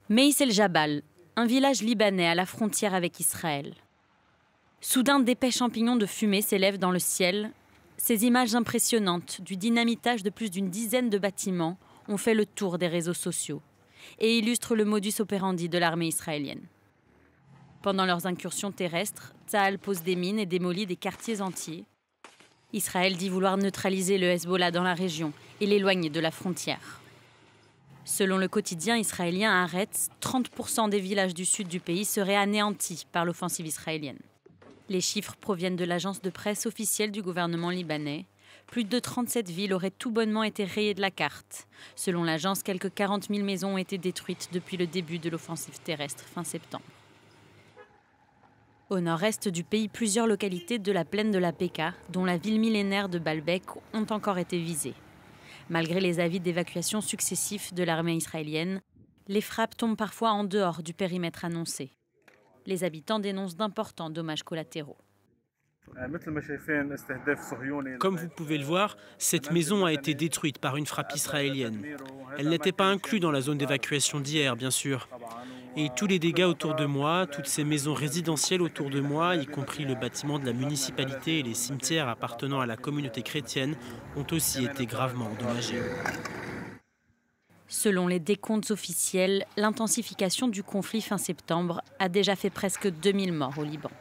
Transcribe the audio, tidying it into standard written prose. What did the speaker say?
Meis El Jabal, un village libanais à la frontière avec Israël. Soudain, d'épais champignons de fumée s'élèvent dans le ciel. Ces images impressionnantes du dynamitage de plus d'une dizaine de bâtiments ont fait le tour des réseaux sociaux et illustrent le modus operandi de l'armée israélienne. Pendant leurs incursions terrestres, Tsahal pose des mines et démolit des quartiers entiers. Israël dit vouloir neutraliser le Hezbollah dans la région et l'éloigner de la frontière. Selon le quotidien israélien Haaretz, 30% des villages du sud du pays seraient anéantis par l'offensive israélienne. Les chiffres proviennent de l'agence de presse officielle du gouvernement libanais. Plus de 37 villes auraient tout bonnement été rayées de la carte. Selon l'agence, quelques 40 000 maisons ont été détruites depuis le début de l'offensive terrestre fin septembre. Au nord-est du pays, plusieurs localités de la plaine de la Beka, dont la ville millénaire de Baalbek, ont encore été visées. Malgré les avis d'évacuation successifs de l'armée israélienne, les frappes tombent parfois en dehors du périmètre annoncé. Les habitants dénoncent d'importants dommages collatéraux. Comme vous pouvez le voir, cette maison a été détruite par une frappe israélienne. Elle n'était pas inclue dans la zone d'évacuation d'hier, bien sûr. Et tous les dégâts autour de moi, toutes ces maisons résidentielles autour de moi, y compris le bâtiment de la municipalité et les cimetières appartenant à la communauté chrétienne, ont aussi été gravement endommagés. Selon les décomptes officiels, l'intensification du conflit fin septembre a déjà fait presque 2000 morts au Liban.